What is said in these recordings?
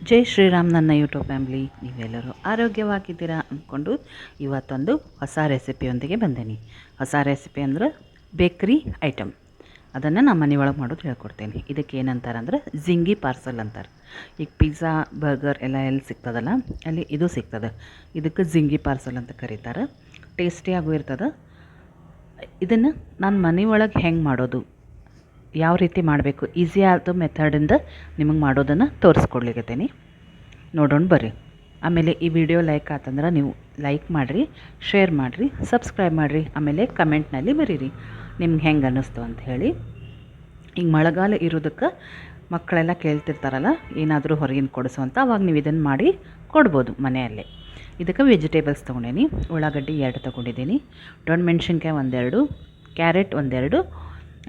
ಜೈ ಶ್ರೀರಾಮ್ ನನ್ನ YouTube family, ನೀವೆಲ್ಲರೂ ಆರೋಗ್ಯವಾಗಿದ್ದೀರಾ ಅಂದ್ಕೊಂಡು ಇವತ್ತೊಂದು ಹೊಸ ರೆಸಿಪಿಯೊಂದಿಗೆ ಬಂದೇನಿ. ಹೊಸ ರೆಸಿಪಿ ಅಂದ್ರೆ ಬೇಕ್ರಿ ಐಟಮ್. ಅದನ್ನು ನಮ್ಮ ಮನೆ ಒಳಗೆ ಮಾಡೋದು ಹೇಳ್ಕೊಡ್ತೇನೆ. ಇದಕ್ಕೆ ಏನಂತಾರೆ ಅಂದ್ರೆ ಜಿಂಗಿ ಪಾರ್ಸಲ್ ಅಂತಾರೆ. ಈಗ ಪಿಜ್ಜಾ ಬರ್ಗರ್ ಎಲ್ಲ ಎಲ್ಲಿ ಸಿಗ್ತದಲ್ಲ ಅಲ್ಲಿ ಇದು ಸಿಗ್ತದೆ. ಇದಕ್ಕೆ ಜಿಂಗಿ ಪಾರ್ಸಲ್ ಅಂತ ಕರೀತಾರೆ. ಟೇಸ್ಟಿಯಾಗೂ ಇರ್ತದೆ. ಇದನ್ನು ನಾನು ಮನೆ ಒಳಗೆ ಹೆಂಗೆ ಮಾಡೋದು, ಯಾವ ರೀತಿ ಮಾಡಬೇಕು, ಈಸಿಯಾದ ಮೆಥಡಿಂದ ನಿಮಗೆ ಮಾಡೋದನ್ನು ತೋರಿಸ್ಕೊಡ್ಲಿಕ್ಕತ್ತೀನಿ. ನೋಡೋಣ ಬರ್ರಿ. ಆಮೇಲೆ ಈ ವಿಡಿಯೋ ಲೈಕ್ ಆತಂದ್ರೆ ನೀವು ಲೈಕ್ ಮಾಡಿರಿ, ಶೇರ್ ಮಾಡಿರಿ, ಸಬ್ಸ್ಕ್ರೈಬ್ ಮಾಡಿರಿ. ಆಮೇಲೆ ಕಮೆಂಟ್ನಲ್ಲಿ ಬರೀರಿ ನಿಮ್ಗೆ ಹೆಂಗೆ ಅನ್ನಿಸ್ತು ಅಂತ ಹೇಳಿ. ಈಗ ಮಳೆಗಾಲ ಇರೋದಕ್ಕೆ ಮಕ್ಕಳೆಲ್ಲ ಕೇಳ್ತಿರ್ತಾರಲ್ಲ ಏನಾದರೂ ಹೊರಗಿನ ಕೊಡಿಸು ಅಂತ, ಅವಾಗ ನೀವು ಇದನ್ನು ಮಾಡಿ ಕೊಡ್ಬೋದು ಮನೆಯಲ್ಲೇ. ಇದಕ್ಕೆ ವೆಜಿಟೇಬಲ್ಸ್ ತೊಗೊಂಡೇನಿ. ಉಳ್ಳಾಗಡ್ಡಿ 2 ತೊಗೊಂಡಿದ್ದೀನಿ, ದೊಡ್ಡ ಮೆಣಸಿನ್ಕಾಯಿ 1-2, ಕ್ಯಾರೆಟ್ 1-2,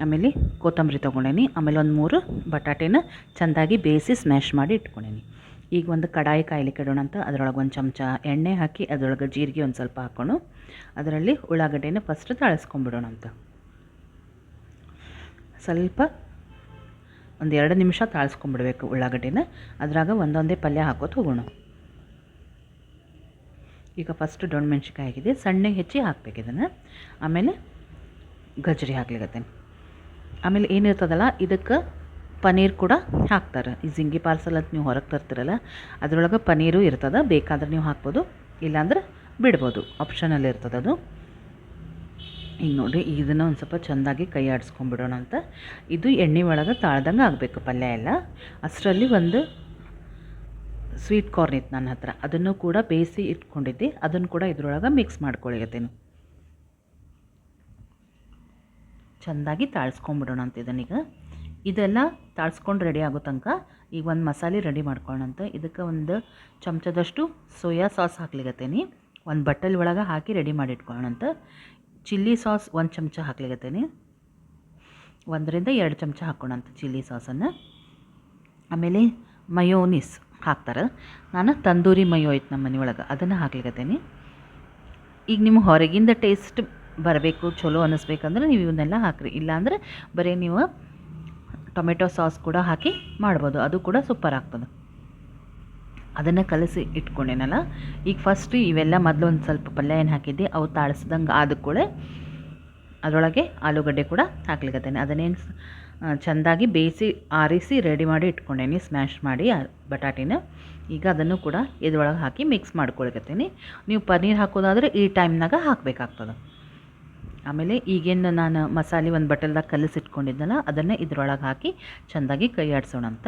ಆಮೇಲೆ ಕೊತ್ತಂಬರಿ ತೊಗೊಂಡೇನಿ. ಆಮೇಲೆ 1-3 ಬಟಾಟೆನ ಚೆಂದಾಗಿ ಬೇಯಿಸಿ ಸ್ಮ್ಯಾಶ್ ಮಾಡಿ ಇಟ್ಕೊಂಡೇನಿ. ಈಗ ಒಂದು ಕಡಾಯಿ ಕಾಯ್ಲಿಕ್ಕೆ ಇಡೋಣ ಅಂತ ಅದರೊಳಗೆ ಒಂದು ಚಮಚ ಎಣ್ಣೆ ಹಾಕಿ ಅದರೊಳಗೆ ಜೀರಿಗೆ ಒಂದು ಸ್ವಲ್ಪ ಹಾಕ್ಕೊಂಡು ಅದರಲ್ಲಿ ಉಳ್ಳಾಗಡ್ಡೆನ ಫಸ್ಟ್ ತಾಳಿಸ್ಕೊಂಬಿಡೋಣ ಅಂತ. ಸ್ವಲ್ಪ ಒಂದು 2 ನಿಮಿಷ ತಾಳಿಸ್ಕೊಂಬಿಡ್ಬೇಕು ಉಳ್ಳಾಗಡ್ಡೆನ. ಅದ್ರಾಗ ಒಂದೊಂದೇ ಪಲ್ಯ ಹಾಕೋತ ಹೋಗೋಣ. ಈಗ ಫಸ್ಟ್ ದೊಡ್ಡ ಮೆಣಸಿನ್ಕಾಯಿ ಆಗಿದೆ, ಸಣ್ಣಗೆ ಹೆಚ್ಚಿ ಹಾಕ್ಬೇಕು ಇದನ್ನು. ಆಮೇಲೆ ಗಜ್ಜರಿ ಹಾಕ್ಲಿಕ್ಕತ್ತೇನೆ. ಆಮೇಲೆ ಏನಿರ್ತದಲ್ಲ ಇದಕ್ಕೆ ಪನ್ನೀರ್ ಕೂಡ ಹಾಕ್ತಾರೆ. ಈ ಜಿಂಗಿ ಪಾರ್ಸಲ್ ಅಂತ ನೀವು ಹೊರಗೆ ತರ್ತಿರಲ್ಲ ಅದರೊಳಗೆ ಪನ್ನೀರು ಇರ್ತದೆ. ಬೇಕಾದ್ರೆ ನೀವು ಹಾಕ್ಬೋದು, ಇಲ್ಲಾಂದ್ರೆ ಬಿಡ್ಬೋದು, ಆಪ್ಷನಲ್ಲಿ ಇರ್ತದೆ ಅದು. ಈಗ ನೋಡಿರಿ, ಇದನ್ನು ಒಂದು ಸ್ವಲ್ಪ ಚೆಂದಾಗಿ ಕೈ ಆಡಿಸ್ಕೊಂಡ್ಬಿಡೋಣ ಅಂತ. ಇದು ಎಣ್ಣೆ ಒಳಗೆ ತಾಳ್ದಂಗೆ ಆಗಬೇಕು ಪಲ್ಯ ಎಲ್ಲ. ಅಷ್ಟರಲ್ಲಿ ಒಂದು ಸ್ವೀಟ್ ಕಾರ್ನ್ ಇತ್ತು ನನ್ನ ಹತ್ರ, ಅದನ್ನು ಕೂಡ ಬೇಯಿಸಿ ಇಟ್ಕೊಂಡಿದ್ದೆ. ಅದನ್ನು ಕೂಡ ಇದ್ರೊಳಗೆ ಮಿಕ್ಸ್ ಮಾಡ್ಕೊಳ್ಳಿಗತ್ತೇನು. ಚೆಂದಾಗಿ ತಾಳ್ಸ್ಕೊಂಬಿಡೋಣ ಅಂತ ಇದನ್ನೀಗ. ಇದೆಲ್ಲ ತಾಳ್ಸ್ಕೊಂಡು ರೆಡಿ ಆಗೋ ತನಕ ಈಗ ಒಂದು ಮಸಾಲೆ ರೆಡಿ ಮಾಡ್ಕೊಳ್ಳೋಣಂತ. ಇದಕ್ಕೆ ಒಂದು ಚಮಚದಷ್ಟು ಸೋಯಾ ಸಾಸ್ ಹಾಕ್ಲಿಗತ್ತೇನೆ. ಒಂದು ಬಟ್ಟಲ್ ಒಳಗೆ ಹಾಕಿ ರೆಡಿ ಮಾಡಿ ಇಟ್ಕೊಳ್ಳೋಣಂತ. ಚಿಲ್ಲಿ ಸಾಸ್ 1 ಚಮಚ ಹಾಕ್ಲಿಗತ್ತೇನೆ. 1-2 ಚಮಚ ಹಾಕೋಣಂತ ಚಿಲ್ಲಿ ಸಾಸನ್ನು. ಆಮೇಲೆ ಮಯೋನೀಸ್ ಹಾಕ್ತಾರೆ. ನಾನು ತಂದೂರಿ ಮಯೋ ಐತೆ ನಮ್ಮ ಮನೆ ಒಳಗೆ, ಅದನ್ನು ಹಾಕ್ಲಿಗತ್ತೇನೆ. ಈಗ ನಿಮ್ಮ ಹೊರಗಿಂದ ಟೇಸ್ಟ್ ಬರಬೇಕು, ಚಲೋ ಅನ್ನಿಸ್ಬೇಕಂದ್ರೆ ನೀವು ಇವನ್ನೆಲ್ಲ ಹಾಕಿರಿ. ಇಲ್ಲಾಂದರೆ ಬರೀ ನೀವು ಟೊಮೆಟೊ ಸಾಸ್ ಕೂಡ ಹಾಕಿ ಮಾಡ್ಬೋದು, ಅದು ಕೂಡ ಸೂಪರ್ ಆಗ್ತದೆ. ಅದನ್ನು ಕಲಸಿ ಇಟ್ಕೊಂಡೇನಲ್ಲ. ಈಗ ಫಸ್ಟ್ ಇವೆಲ್ಲ ಮೊದಲು ಒಂದು ಸ್ವಲ್ಪ ಪಲ್ಯ ಏನು ಹಾಕಿದ್ದೆ ಅವು ತಾಳಿಸ್ದಂಗೆ ಆದ ಕೂಡ ಅದರೊಳಗೆ ಆಲೂಗಡ್ಡೆ ಕೂಡ ಹಾಕ್ಲಿಕ್ಕತ್ತೇನೆ. ಅದನ್ನೇನು ಚೆಂದಾಗಿ ಬೇಯಿಸಿ ಆರಿಸಿ ರೆಡಿ ಮಾಡಿ ಇಟ್ಕೊಂಡೇನಿ, ಸ್ಮ್ಯಾಶ್ ಮಾಡಿ ಬಟಾಟಿನ. ಈಗ ಅದನ್ನು ಕೂಡ ಇದ್ರೊಳಗೆ ಹಾಕಿ ಮಿಕ್ಸ್ ಮಾಡ್ಕೊಳಕತ್ತೀನಿ. ನೀವು ಪನ್ನೀರ್ ಹಾಕೋದಾದರೆ ಈ ಟೈಮ್ನಾಗ ಹಾಕಬೇಕಾಗ್ತದೆ. ಆಮೇಲೆ ಈಗೇನು ನಾನು ಮಸಾಲೆ ಒಂದು ಬಟ್ಟಲ್ದಾಗ ಕಲಸಿಟ್ಕೊಂಡಿದ್ದಲ್ಲ ಅದನ್ನು ಇದ್ರೊಳಗೆ ಹಾಕಿ ಚೆಂದಾಗಿ ಕೈ ಆಡಿಸೋಣ ಅಂತ.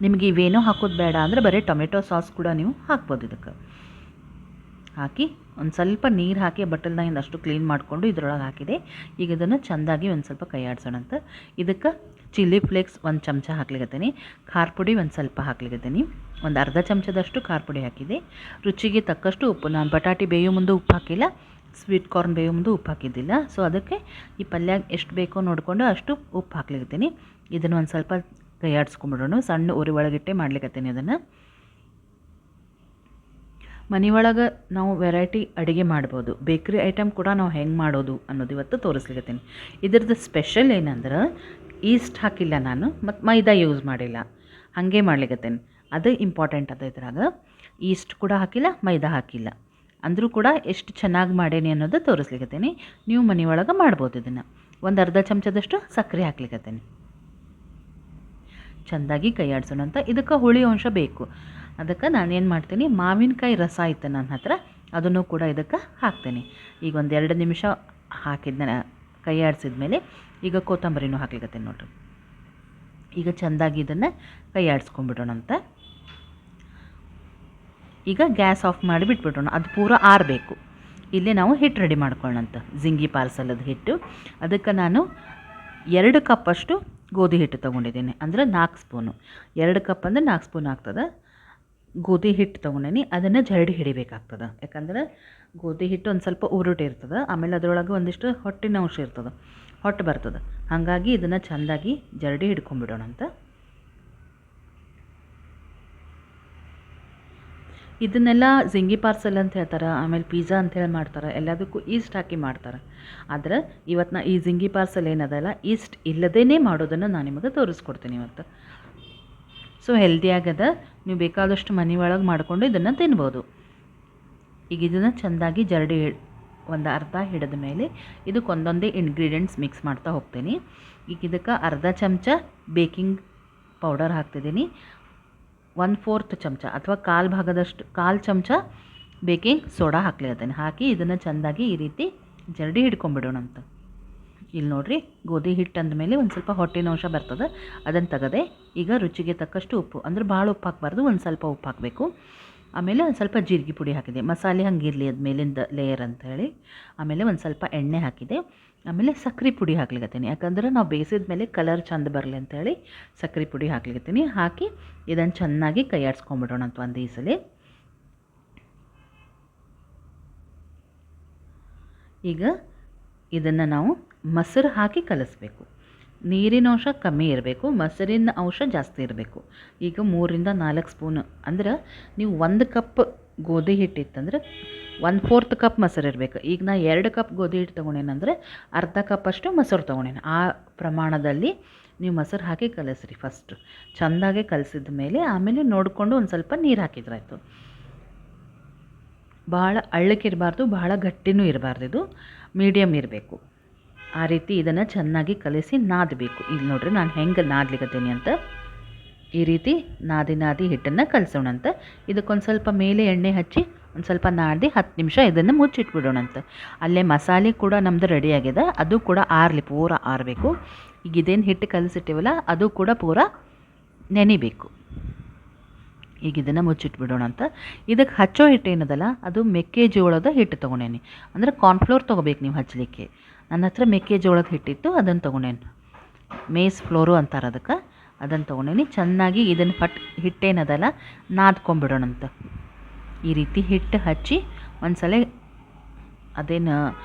ನಿಮಗೆ ಇವೇನೋ ಹಾಕೋದು ಬೇಡ ಅಂದರೆ ಬರೀ ಟೊಮೆಟೊ ಸಾಸ್ ಕೂಡ ನೀವು ಹಾಕ್ಬೋದು. ಇದಕ್ಕೆ ಹಾಕಿ ಒಂದು ಸ್ವಲ್ಪ ನೀರು ಹಾಕಿ ಬಟ್ಟಲ್ನಾಗಿಂದ ಅಷ್ಟು ಕ್ಲೀನ್ ಮಾಡಿಕೊಂಡು ಇದ್ರೊಳಗೆ ಹಾಕಿದೆ. ಈಗ ಇದನ್ನು ಚೆಂದಾಗಿ ಒಂದು ಸ್ವಲ್ಪ ಕೈ ಆಡಿಸೋಣ ಅಂತ. ಇದಕ್ಕೆ ಚಿಲ್ಲಿ ಫ್ಲೇಕ್ಸ್ 1 ಚಮಚ ಹಾಕ್ಲಿಕ್ಕತ್ತೀನಿ. ಖಾರ ಪುಡಿ ಒಂದು ಸ್ವಲ್ಪ ಹಾಕ್ಲಿಕ್ಕತ್ತೀನಿ. ಒಂದು ಅರ್ಧ ಚಮಚದಷ್ಟು ಖಾರ ಪುಡಿ ಹಾಕಿದೆ. ರುಚಿಗೆ ತಕ್ಕಷ್ಟು ಉಪ್ಪು. ನಾನು ಬಟಾಟೆ ಬೇಯೋ ಮುಂದೆ ಉಪ್ಪು ಹಾಕಿಲ್ಲ, ಸ್ವೀಟ್ ಕಾರ್ನ್ ಬೇಯೋ ಮುಂದೆ ಉಪ್ಪು ಹಾಕಿದ್ದಿಲ್ಲ. ಸೊ ಅದಕ್ಕೆ ಈ ಪಲ್ಯ ಎಷ್ಟು ಬೇಕೋ ನೋಡಿಕೊಂಡು ಅಷ್ಟು ಉಪ್ಪು ಹಾಕ್ಲಿಕ್ಕತ್ತೀನಿ. ಇದನ್ನು ಒಂದು ಸ್ವಲ್ಪ ಕೈ ಆಡಿಸ್ಕೊಂಬಿಡೋಣ. ಸಣ್ಣ ಉರಿ ಒಳಗಿಟ್ಟೆ ಮಾಡ್ಲಿಕ್ಕತ್ತೀನಿ ಅದನ್ನು. ಮನೆಯೊಳಗೆ ನಾವು ವೆರೈಟಿ ಅಡುಗೆ ಮಾಡ್ಬೋದು. ಬೇಕ್ರಿ ಐಟಮ್ ಕೂಡ ನಾವು ಹೆಂಗೆ ಮಾಡೋದು ಅನ್ನೋದು ಇವತ್ತು ತೋರಿಸ್ಲಿಕ್ಕತ್ತೀನಿ. ಇದ್ರದ್ದು ಸ್ಪೆಷಲ್ ಏನಂದ್ರೆ ಈಸ್ಟ್ ಹಾಕಿಲ್ಲ ನಾನು, ಮತ್ತು ಮೈದಾ ಯೂಸ್ ಮಾಡಿಲ್ಲ, ಹಾಗೆ ಮಾಡ್ಲಿಕ್ಕತ್ತೇನೆ. ಅದು ಇಂಪಾರ್ಟೆಂಟ್ ಅದ. ಇದ್ರಾಗ ಈಸ್ಟ್ ಕೂಡ ಹಾಕಿಲ್ಲ, ಮೈದಾ ಹಾಕಿಲ್ಲ. ಅಂದರೂ ಕೂಡ ಎಷ್ಟು ಚೆನ್ನಾಗಿ ಮಾಡೇನಿ ಅನ್ನೋದು ತೋರಿಸ್ಲಿಕ್ಕತ್ತೇನೆ. ನೀವು ಮನೆಯೊಳಗೆ ಮಾಡ್ಬೋದು. ಇದನ್ನು ಒಂದು ಅರ್ಧ ಚಮಚದಷ್ಟು ಸಕ್ಕರೆ ಹಾಕ್ಲಿಕ್ಕತ್ತೇನೆ. ಚೆಂದಾಗಿ ಕೈ ಆಡಿಸೋಣ ಅಂತ. ಇದಕ್ಕೆ ಹುಳಿ ಅಂಶ ಬೇಕು. ಅದಕ್ಕೆ ನಾನೇನು ಮಾಡ್ತೀನಿ, ಮಾವಿನಕಾಯಿ ರಸ ಇತ್ತು ನನ್ನ ಹತ್ರ, ಅದನ್ನು ಕೂಡ ಇದಕ್ಕೆ ಹಾಕ್ತೇನೆ. ಈಗ ಒಂದು 2 ನಿಮಿಷ ಹಾಕಿದ್ನ ಕೈ ಆಡಿಸಿದ್ಮೇಲೆ ಈಗ ಕೊತ್ತಂಬರಿನೂ ಹಾಕ್ಲಿಕ್ಕತ್ತೇನೆ ನೋಡ್ರಿ. ಈಗ ಚೆಂದಾಗಿ ಇದನ್ನು ಕೈ ಆಡಿಸ್ಕೊಂಡ್ಬಿಡೋಣ ಅಂತ. ಈಗ ಗ್ಯಾಸ್ ಆಫ್ ಮಾಡಿ ಬಿಟ್ಬಿಡೋಣ. ಅದು ಪೂರ ಆರಬೇಕು. ಇಲ್ಲೇ ನಾವು ಹಿಟ್ಟು ರೆಡಿ ಮಾಡ್ಕೊಳ್ಳೋಣಂತ. ಜಿಂಗಿ ಪಾರ್ಸಲದ ಹಿಟ್ಟು. ಅದಕ್ಕೆ ನಾನು 2 ಕಪ್ಪಷ್ಟು ಗೋಧಿ ಹಿಟ್ಟು ತೊಗೊಂಡಿದ್ದೀನಿ, ಅಂದರೆ 4 ಸ್ಪೂನು. 2 ಕಪ್ ಅಂದರೆ 4 ಸ್ಪೂನ್ ಆಗ್ತದೆ. ಗೋಧಿ ಹಿಟ್ಟು ತೊಗೊಂಡೇನಿ. ಅದನ್ನು ಜರಡಿ ಹಿಡಿಬೇಕಾಗ್ತದೆ. ಯಾಕಂದ್ರೆ ಗೋಧಿ ಹಿಟ್ಟು ಒಂದು ಸ್ವಲ್ಪ ಉರುಟು ಇರ್ತದೆ. ಆಮೇಲೆ ಅದರೊಳಗೆ ಒಂದಿಷ್ಟು ಹೊಟ್ಟಿನ ಅಂಶ ಇರ್ತದೆ, ಹೊಟ್ಟು ಬರ್ತದೆ. ಹಾಗಾಗಿ ಇದನ್ನು ಚೆಂದಾಗಿ ಜರಡಿ ಹಿಡ್ಕೊಂಡ್ಬಿಡೋಣ ಅಂತ. ಇದನ್ನೆಲ್ಲ ಜಿಂಗಿ ಪಾರ್ಸಲ್ ಅಂತ ಹೇಳ್ತಾರೆ, ಆಮೇಲೆ ಪಿಜ್ಜಾ ಅಂತೇಳಿ ಮಾಡ್ತಾರೆ. ಎಲ್ಲದಕ್ಕೂ ಈಸ್ಟ್ ಹಾಕಿ ಮಾಡ್ತಾರೆ. ಆದರೆ ಇವತ್ತು ನಾ ಈ ಜಿಂಗಿ ಪಾರ್ಸಲ್ ಏನದಲ್ಲ ಈಸ್ಟ್ ಇಲ್ಲದೇ ಮಾಡೋದನ್ನು ನಾನು ನಿಮಗೆ ತೋರಿಸ್ಕೊಡ್ತೀನಿ ಇವತ್ತು. ಸೊ ಹೆಲ್ದಿ ಆಗದ. ನೀವು ಬೇಕಾದಷ್ಟು ಮನೆ ಒಳಗೆ ಮಾಡಿಕೊಂಡು ಇದನ್ನು ತಿನ್ಬೋದು. ಈಗ ಇದನ್ನು ಚೆಂದಾಗಿ ಜರಡಿ ಒಂದು ಅರ್ಧ ಹಿಡಿದ ಮೇಲೆ ಇದಕ್ಕೆ ಒಂದೊಂದೇ ಇಂಗ್ರೀಡಿಯೆಂಟ್ಸ್ ಮಿಕ್ಸ್ ಮಾಡ್ತಾ ಹೋಗ್ತೀನಿ. ಈಗ ಇದಕ್ಕೆ ಅರ್ಧ ಚಮಚ ಬೇಕಿಂಗ್ ಪೌಡರ್ ಹಾಕ್ತಿದ್ದೀನಿ, 1/4 ಚಮಚ ಅಥವಾ ಕಾಲು ಚಮಚ ಬೇಕಿಂಗ್ ಸೋಡಾ ಹಾಕ್ಲಿದ್ದೀನಿ. ಹಾಕಿ ಇದನ್ನು ಚೆಂದಾಗಿ ಈ ರೀತಿ ಜರಡಿ ಹಿಡ್ಕೊಂಬಿಡೋಣಂತ. ಇಲ್ಲಿ ನೋಡಿರಿ, ಗೋಧಿ ಹಿಟ್ಟು ಅಂದಮೇಲೆ ಒಂದು ಸ್ವಲ್ಪ ಹೊಟ್ಟಿನ ಅಂಶ ಬರ್ತದೆ, ಅದನ್ನು ತೆಗೆದೆ. ಈಗ ರುಚಿಗೆ ತಕ್ಕಷ್ಟು ಉಪ್ಪು, ಅಂದರೆ ಭಾಳ ಉಪ್ಪು ಹಾಕಬಾರ್ದು, ಒಂದು ಸ್ವಲ್ಪ ಉಪ್ಪು ಹಾಕಬೇಕು. ಆಮೇಲೆ ಒಂದು ಸ್ವಲ್ಪ ಜೀರಿಗೆ ಪುಡಿ ಹಾಕಿದೆ, ಮಸಾಲೆ ಹಂಗಿರಲಿ ಅದು ಮೇಲಿಂದ ಲೇಯರ್ ಅಂಥೇಳಿ. ಆಮೇಲೆ ಒಂದು ಸ್ವಲ್ಪ ಎಣ್ಣೆ ಹಾಕಿದೆ. ಆಮೇಲೆ ಸಕ್ಕರೆ ಪುಡಿ ಹಾಕ್ಲಿಕತ್ತೀನಿ, ಯಾಕಂದ್ರೆ ನಾವು ಬೇಯಿಸಿದ ಮೇಲೆ ಕಲರ್ ಚೆಂದ ಬರಲಿ ಅಂಥೇಳಿ ಸಕ್ಕರೆ ಪುಡಿ ಹಾಕ್ಲಿಕತ್ತೀನಿ. ಹಾಕಿ ಇದನ್ನು ಚೆನ್ನಾಗಿ ಕೈ ಆಡಿಸ್ಕೊಂಬಿಡೋಣ ಅಂತ ಒಂದು ಈ ಸಲ. ಈಗ ಇದನ್ನು ನಾವು ಮೊಸರು ಹಾಕಿ ಕಲಿಸ್ಬೇಕು. ನೀರಿನ ಅಂಶ ಕಮ್ಮಿ ಇರಬೇಕು, ಮೊಸರಿನ ಅಂಶ ಜಾಸ್ತಿ ಇರಬೇಕು. ಈಗ 3-4 ಸ್ಪೂನ್, ಅಂದ್ರೆ ನೀವು 1 ಕಪ್ ಗೋಧಿ ಹಿಟ್ಟಿತ್ತಂದ್ರೆ 1/4 ಕಪ್ ಮೊಸರು ಇರಬೇಕು. ಈಗ ನಾ 2 ಕಪ್ ಗೋಧಿ ಹಿಟ್ಟು ತೊಗೊಂಡೇನಂದ್ರೆ ಅರ್ಧ ಕಪ್ಪಷ್ಟು ಮೊಸರು ತೊಗೊಂಡೇನೆ. ಆ ಪ್ರಮಾಣದಲ್ಲಿ ನೀವು ಮೊಸರು ಹಾಕಿ ಕಲಿಸ್ರಿ. ಫಸ್ಟ್ ಚೆಂದಾಗೆ ಕಲಿಸಿದ ಮೇಲೆ ಆಮೇಲೆ ನೋಡಿಕೊಂಡು ಒಂದು ಸ್ವಲ್ಪ ನೀರು ಹಾಕಿದ್ರಾಯ್ತು. ಭಾಳ ಅಳ್ಳಕ್ಕಿರಬಾರ್ದು, ಭಾಳ ಗಟ್ಟಿನೂ ಇರಬಾರ್ದು, ಇದು ಮೀಡಿಯಮ್ ಇರಬೇಕು. ಆ ರೀತಿ ಇದನ್ನು ಚೆನ್ನಾಗಿ ಕಲಿಸಿ ನಾದಬೇಕು. ಇಲ್ಲಿ ನೋಡ್ರಿ ನಾನು ಹೆಂಗೆ ನಾದ್ಲಿಕತ್ತೀನಿ ಅಂತ. ಈ ರೀತಿ ನಾದಿ ಹಿಟ್ಟನ್ನು ಕಲಸೋಣಂತ. ಇದಕ್ಕೊಂದು ಸ್ವಲ್ಪ ಮೇಲೆ ಎಣ್ಣೆ ಹಚ್ಚಿ ಒಂದು ಸ್ವಲ್ಪ ನಾದಿ 10 ನಿಮಿಷ ಇದನ್ನು ಮುಚ್ಚಿಟ್ಬಿಡೋಣಂತ. ಅಲ್ಲೇ ಮಸಾಲೆ ಕೂಡ ನಮ್ಮದು ರೆಡಿಯಾಗಿದೆ, ಅದು ಕೂಡ ಪೂರ ಆರಬೇಕು. ಈಗ ಇದೇನು ಹಿಟ್ಟು ಕಲಸಿಟ್ಟಿವಲ್ಲ ಅದು ಕೂಡ ಪೂರ ನೆನಿಬೇಕು. ಈಗ ಇದನ್ನು ಮುಚ್ಚಿಟ್ಬಿಡೋಣ ಅಂತ. ಇದಕ್ಕೆ ಹಚ್ಚೋ ಹಿಟ್ಟು ಏನದಲ್ಲ ಅದು ಮೆಕ್ಕೆಜೋಳದ ಹಿಟ್ಟು ತೊಗೊಂಡೇನಿ, ಅಂದರೆ ಕಾರ್ನ್ಫ್ಲೋರ್ ತೊಗೋಬೇಕು ನೀವು ಹಚ್ಚಲಿಕ್ಕೆ. ನನ್ನ ಹತ್ರ ಮೆಕ್ಕೆಜೋಳದ ಹಿಟ್ಟಿತ್ತು, ಅದನ್ನು ತೊಗೊಂಡೇನಿ. ಮೇಸ್ ಫ್ಲೋರು ಅಂತಾರೆ ಅದಕ್ಕೆ, ಅದನ್ನು ತೊಗೊಂಡೇನಿ. ಚೆನ್ನಾಗಿ ಇದನ್ನು ಹಿಟ್ಟೇನದಲ್ಲ ನಾದ್ಕೊಂಬಿಡೋಣಂತ. ಈ ರೀತಿ ಹಿಟ್ಟು ಹಚ್ಚಿ ಒಂದು ಸಲ ಅದೇನು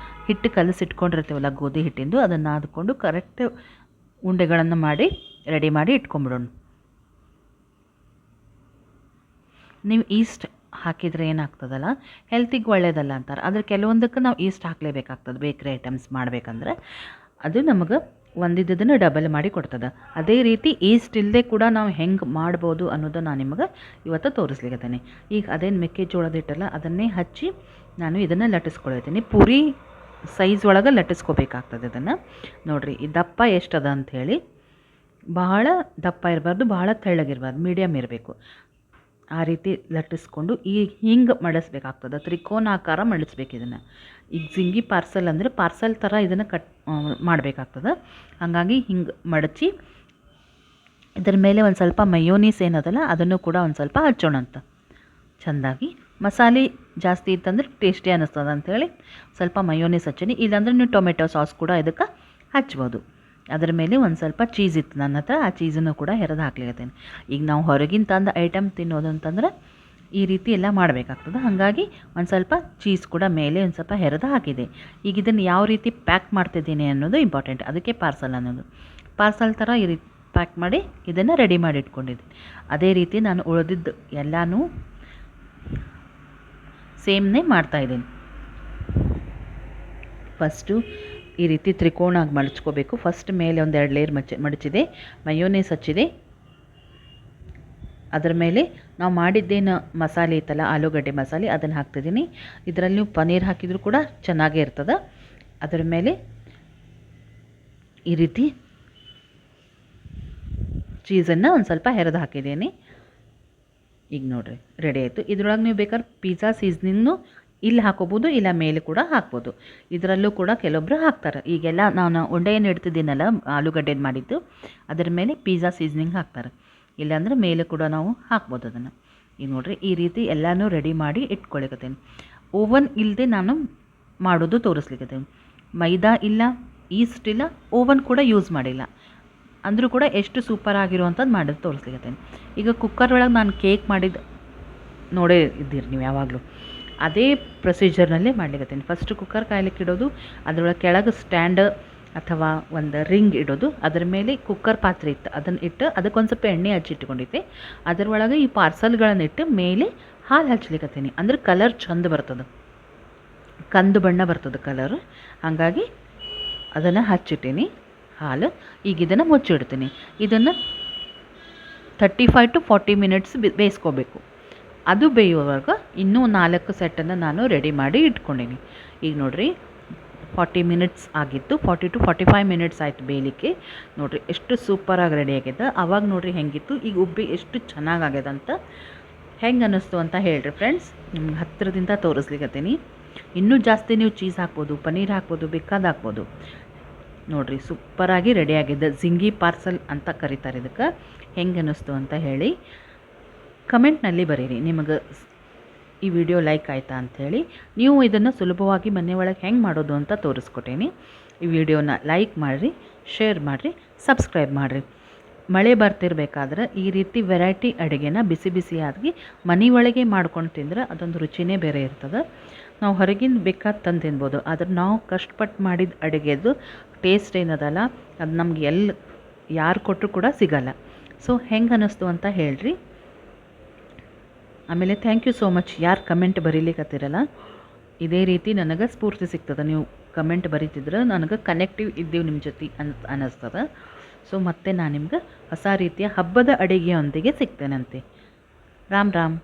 ಹಿಟ್ಟು ಕಲಸಿಟ್ಕೊಂಡಿರ್ತೀವಲ್ಲ ಗೋಧಿ ಹಿಟ್ಟಿಂದು, ಅದನ್ನು ನಾದ್ಕೊಂಡು ಕರೆಕ್ಟ್ ಉಂಡೆಗಳನ್ನು ಮಾಡಿ ರೆಡಿ ಮಾಡಿ ಇಟ್ಕೊಂಬಿಡೋಣ. ನೀವು ಈಸ್ಟ್ ಹಾಕಿದರೆ ಏನಾಗ್ತದಲ್ಲ ಹೆಲ್ತಿಗೆ ಒಳ್ಳೇದಲ್ಲ ಅಂತಾರೆ, ಆದರೆ ಕೆಲವೊಂದಕ್ಕೆ ನಾವು ಈಸ್ಟ್ ಹಾಕಲೇಬೇಕಾಗ್ತದೆ. ಬೇಕ್ರಿ ಐಟಮ್ಸ್ ಮಾಡಬೇಕಂದ್ರೆ ಅದು ನಮಗೆ ಒಂದಿದ್ದನ್ನು ಡಬಲ್ ಮಾಡಿ ಕೊಡ್ತದೆ. ಅದೇ ರೀತಿ ಈಸ್ಟ್ ಇಲ್ಲದೆ ಕೂಡ ನಾವು ಹೆಂಗೆ ಮಾಡ್ಬೋದು ಅನ್ನೋದು ನಾನು ನಿಮಗೆ ಇವತ್ತು ತೋರಿಸ್ಲಿಕ್ಕತ್ತೇನೆ. ಈಗ ಅದೇನು ಮೆಕ್ಕೆಜೋಳದ ಹಿಟ್ಟಲ್ಲ ಅದನ್ನೇ ಹಚ್ಚಿ ನಾನು ಇದನ್ನು ಲಟ್ಟಿಸ್ಕೊಳ್ತೀನಿ. ಪೂರಿ ಸೈಜ್ ಒಳಗೆ ಲಟ್ಟಿಸ್ಕೋಬೇಕಾಗ್ತದೆ ಇದನ್ನು. ನೋಡಿರಿ ಈ ದಪ್ಪ ಎಷ್ಟದ ಅಂಥೇಳಿ, ಭಾಳ ದಪ್ಪ ಇರಬಾರ್ದು, ಭಾಳ ತೆಳ್ಳಗಿರಬಾರ್ದು, ಮೀಡಿಯಮ್ ಇರಬೇಕು. ಆ ರೀತಿ ಲಟ್ಟಿಸ್ಕೊಂಡು ಹಿಂಗೆ ಮಡಿಸ್ಬೇಕಾಗ್ತದೆ, ತ್ರಿಕೋನಾಕಾರ ಮಡಿಸ್ಬೇಕು ಇದನ್ನು. ಈಗ ಜಿಂಗಿ ಪಾರ್ಸಲ್ ಅಂದರೆ ಪಾರ್ಸಲ್ ಥರ ಇದನ್ನು ಮಾಡಬೇಕಾಗ್ತದೆ. ಹಾಗಾಗಿ ಹಿಂಗೆ ಮಡಚಿ ಇದರ ಮೇಲೆ ಒಂದು ಸ್ವಲ್ಪ ಮಯೋನೀಸ್ ಏನದಲ್ಲ ಅದನ್ನು ಕೂಡ ಒಂದು ಸ್ವಲ್ಪ ಹಚ್ಚೋಣಂತ ಚೆಂದಾಗಿ. ಮಸಾಲೆ ಜಾಸ್ತಿ ಇತ್ತಂದ್ರೆ ಟೇಸ್ಟಿ ಅನ್ನಿಸ್ತದೆ ಅಂಥೇಳಿ ಸ್ವಲ್ಪ ಮಯೋನೀಸ್ ಹಚ್ಚೀನಿ. ಇಲ್ಲಾಂದ್ರೆ ನೀವು ಟೊಮೆಟೊ ಸಾಸ್ ಕೂಡ ಇದಕ್ಕೆ ಹಚ್ಬೋದು. ಅದರ ಮೇಲೆ ಒಂದು ಸ್ವಲ್ಪ ಚೀಸ್ ಇತ್ತು ನನ್ನ ಹತ್ರ, ಆ ಚೀಸನ್ನು ಕೂಡ ಹೆರೆದು ಹಾಕ್ಲಿಕ್ಕತ್ತೇನೆ. ಈಗ ನಾವು ಹೊರಗಿನ ತಂದ ಐಟಮ್ ತಿನ್ನೋದು ಅಂತಂದ್ರೆ ಈ ರೀತಿ ಎಲ್ಲ ಮಾಡಬೇಕಾಗ್ತದೆ. ಹಾಗಾಗಿ ಒಂದು ಸ್ವಲ್ಪ ಚೀಸ್ ಕೂಡ ಮೇಲೆ ಒಂದು ಸ್ವಲ್ಪ ಹೆರೆದು ಹಾಕಿದೆ. ಈಗ ಇದನ್ನು ಯಾವ ರೀತಿ ಪ್ಯಾಕ್ ಮಾಡ್ತಿದ್ದೀನಿ ಅನ್ನೋದು ಇಂಪಾರ್ಟೆಂಟ್, ಅದಕ್ಕೆ ಪಾರ್ಸಲ್ ಅನ್ನೋದು. ಪಾರ್ಸಲ್ ಥರ ಈ ರೀತಿ ಪ್ಯಾಕ್ ಮಾಡಿ ಇದನ್ನು ರೆಡಿ ಮಾಡಿ ಇಟ್ಕೊಂಡಿದ್ದೀನಿ. ಅದೇ ರೀತಿ ನಾನು ಉಳಿದಿದ್ದು ಎಲ್ಲನೂ ಸೇಮ್ನೇ ಮಾಡ್ತಾಯಿದ್ದೀನಿ. ಫಸ್ಟು ಈ ರೀತಿ ತ್ರಿಕೋಣಾಗಿ ಮಡಚ್ಕೋಬೇಕು. ಫಸ್ಟ್ ಮೇಲೆ ಒಂದು 2 ಲೇಯರ್ ಮಡಚಿದೆ, ಮಯೋನೀಸ್ ಹಚ್ಚಿದೆ. ಅದರ ಮೇಲೆ ನಾವು ಮಾಡಿದ್ದೇನು ಮಸಾಲೆ ಇತ್ತಲ್ಲ ಆಲೂಗಡ್ಡೆ ಮಸಾಲೆ ಅದನ್ನು ಹಾಕ್ತಿದ್ದೀನಿ. ಇದರಲ್ಲಿ ನೀವು ಪನ್ನೀರ್ ಹಾಕಿದರೂ ಕೂಡ ಚೆನ್ನಾಗೇ ಇರ್ತದೆ. ಅದರ ಮೇಲೆ ಈ ರೀತಿ ಚೀಸನ್ನು ಒಂದು ಸ್ವಲ್ಪ ಹೆರೆದು ಹಾಕಿದ್ದೀನಿ. ಈಗ ನೋಡಿರಿ ರೆಡಿ ಆಯಿತು. ಇದ್ರೊಳಗೆ ನೀವು ಬೇಕಾದ್ರೆ ಪಿಜ್ಜಾ ಸೀಸ್ನಿಂಗ್ನು ಇಲ್ಲಿ ಹಾಕೋಬೋದು, ಇಲ್ಲ ಮೇಲೆ ಕೂಡ ಹಾಕ್ಬೋದು. ಇದರಲ್ಲೂ ಕೂಡ ಕೆಲವೊಬ್ಬರು ಹಾಕ್ತಾರೆ. ಈಗೆಲ್ಲ ನಾನು ಉಂಡೆ ಏನು ಇಡ್ತಿದ್ದೀನಲ್ಲ ಆಲೂಗಡ್ಡೆದು ಮಾಡಿದ್ದು ಅದರ ಮೇಲೆ ಪಿಜ್ಜಾ ಸೀಸ್ನಿಂಗ್ ಹಾಕ್ತಾರೆ, ಇಲ್ಲಾಂದರೆ ಮೇಲೆ ಕೂಡ ನಾವು ಹಾಕ್ಬೋದು ಅದನ್ನು. ಈಗ ನೋಡಿರಿ ಈ ರೀತಿ ಎಲ್ಲನೂ ರೆಡಿ ಮಾಡಿ ಇಟ್ಕೊಳಿಕತ್ತೇನೆ. ಓವನ್ ಇಲ್ಲದೆ ನಾನು ಮಾಡೋದು ತೋರಿಸ್ಲಿಕ್ಕತ್ತೇನೆ. ಮೈದಾ ಇಲ್ಲ, ಈಸ್ಟ್ ಇಲ್ಲ, ಓವನ್ ಕೂಡ ಯೂಸ್ ಮಾಡಿಲ್ಲ, ಅಂದರೂ ಕೂಡ ಎಷ್ಟು ಸೂಪರ್ ಆಗಿರುವಂಥದ್ದು ಮಾಡೋದು ತೋರಿಸ್ಲಿಕ್ಕತ್ತೇನೆ. ಈಗ ಕುಕ್ಕರ್ ಒಳಗೆ ನಾನು ಕೇಕ್ ಮಾಡಿದ್ದು ನೋಡೇ ಇದ್ದೀರಿ ನೀವು ಯಾವಾಗಲೂ, ಅದೇ ಪ್ರೊಸೀಜರ್ನಲ್ಲೇ ಮಾಡ್ಲಿಕ್ಕತ್ತೇನೆ. ಫಸ್ಟ್ ಕುಕ್ಕರ್ ಕಾಯ್ಲಿಕ್ಕೆ ಇಡೋದು, ಅದರೊಳಗೆ ಕೆಳಗೆ ಸ್ಟ್ಯಾಂಡ್ ಅಥವಾ ಒಂದು ರಿಂಗ್ ಇಡೋದು, ಅದರ ಮೇಲೆ ಕುಕ್ಕರ್ ಪಾತ್ರೆ ಇತ್ತು ಅದನ್ನು ಇಟ್ಟು ಅದಕ್ಕೊಂದು ಸ್ವಲ್ಪ ಎಣ್ಣೆ ಹಚ್ಚಿಟ್ಕೊಂಡಿದ್ದೆ. ಅದರೊಳಗೆ ಈ ಪಾರ್ಸಲ್ಗಳನ್ನು ಇಟ್ಟು ಮೇಲೆ ಹಾಲು ಹಚ್ಲಿಕ್ಕತ್ತೀನಿ. ಅಂದ್ರೆ ಕಲರ್ ಚಂದ ಬರ್ತದೆ, ಕಂದು ಬಣ್ಣ ಬರ್ತದೆ ಕಲರ್. ಹಾಗಾಗಿ ಅದನ್ನು ಹಚ್ಚಿಟ್ಟೀನಿ ಹಾಲು. ಈಗ ಇದನ್ನು ಮುಚ್ಚಿಡ್ತೀನಿ. ಇದನ್ನು 35 to 40 ಮಿನಿಟ್ಸ್ ಬೇಯಿಸ್ಕೋಬೇಕು. ಅದು ಬೇಯುವಾಗ ಇನ್ನೂ 4 ಸೆಟ್ಟನ್ನು ನಾನು ರೆಡಿ ಮಾಡಿ ಇಟ್ಕೊಂಡೀನಿ. ಈಗ ನೋಡಿರಿ 40 ಮಿನಿಟ್ಸ್ ಆಗಿತ್ತು, 40 to 45 ಮಿನಿಟ್ಸ್ ಆಯಿತು ಬೇಯಲಿಕ್ಕೆ. ನೋಡಿರಿ ಎಷ್ಟು ಸೂಪರಾಗಿ ರೆಡಿ ಆಗ್ಯದ. ಆವಾಗ ನೋಡಿರಿ ಹೆಂಗಿತ್ತು, ಈಗ ಉಬ್ಬಿ ಎಷ್ಟು ಚೆನ್ನಾಗಾಗ್ಯದ ಅಂತ ಹೆಂಗೆ ಅನ್ನಿಸ್ತು ಅಂತ ಹೇಳ್ರಿ ಫ್ರೆಂಡ್ಸ್. ನಿಮ್ಗೆ ಹತ್ತಿರದಿಂದ ತೋರಿಸ್ಲಿಕ್ಕತ್ತೀನಿ. ಇನ್ನೂ ಜಾಸ್ತಿ ನೀವು ಚೀಸ್ ಹಾಕ್ಬೋದು, ಪನ್ನೀರ್ ಹಾಕ್ಬೋದು, ಬೇಕಾದ ಹಾಕ್ಬೋದು. ನೋಡಿರಿ ಸೂಪರಾಗಿ ರೆಡಿಯಾಗಿದೆ. ಜಿಂಗಿ ಪಾರ್ಸಲ್ ಅಂತ ಕರೀತಾರೆ ಇದಕ್ಕೆ. ಹೆಂಗೆ ಅನ್ನಿಸ್ತು ಅಂತ ಹೇಳಿ ಕಮೆಂಟ್ನಲ್ಲಿ ಬರೀರಿ. ನಿಮಗೆ ಈ ವಿಡಿಯೋ ಲೈಕ್ ಆಯಿತಾ ಅಂಥೇಳಿ. ನೀವು ಇದನ್ನು ಸುಲಭವಾಗಿ ಮನೆ ಒಳಗೆ ಹೆಂಗೆ ಮಾಡೋದು ಅಂತ ತೋರಿಸ್ಕೊಟ್ಟೇನಿ. ಈ ವಿಡಿಯೋನ ಲೈಕ್ ಮಾಡಿರಿ, ಶೇರ್ ಮಾಡಿರಿ, ಸಬ್ಸ್ಕ್ರೈಬ್ ಮಾಡಿರಿ. ಮಳೆ ಬರ್ತಿರ್ಬೇಕಾದ್ರೆ ಈ ರೀತಿ ವೆರೈಟಿ ಅಡುಗೆನ ಬಿಸಿ ಬಿಸಿಯಾಗಿ ಮನೆಯೊಳಗೆ ಮಾಡ್ಕೊಂಡು ತಿಂದರೆ ಅದೊಂದು ರುಚಿನೇ ಬೇರೆ ಇರ್ತದೆ. ನಾವು ಹೊರಗಿಂದ ಬೇಕಾದ ತಂದು ತಿನ್ಬೋದು, ಆದರೆ ನಾವು ಕಷ್ಟಪಟ್ಟು ಮಾಡಿದ ಅಡುಗೆದು ಟೇಸ್ಟ್ ಏನದಲ್ಲ ಅದು ನಮ್ಗೆ ಯಾರು ಕೊಟ್ಟರು ಕೂಡ ಸಿಗಲ್ಲ. ಸೊ ಹೆಂಗೆ ಅನ್ನಿಸ್ತು ಅಂತ ಹೇಳ್ರಿ. ಆಮೇಲೆ ಥ್ಯಾಂಕ್ ಯು ಸೋ ಮಚ್. ಯಾರು ಕಮೆಂಟ್ ಬರೀಲಿಕ್ಕತ್ತಿರಲ್ಲ, ಇದೇ ರೀತಿ ನನಗೆ ಸ್ಫೂರ್ತಿ ಸಿಗ್ತದೆ. ನೀವು ಕಮೆಂಟ್ ಬರೀತಿದ್ರೆ ನನಗೆ ಕನೆಕ್ಟಿವ್ ಇದ್ದೀವಿ ನಿಮ್ಮ ಜೊತೆ ಅಂತ ಅನ್ನಿಸ್ತದೆ. ಸೊ ಮತ್ತೆ ನಾನು ನಿಮ್ಗೆ ಹೊಸ ರೀತಿಯ ಹಬ್ಬದ ಅಡುಗೆಯೊಂದಿಗೆ ಸಿಗ್ತೇನಂತೆ. ರಾಮ್ ರಾಮ್.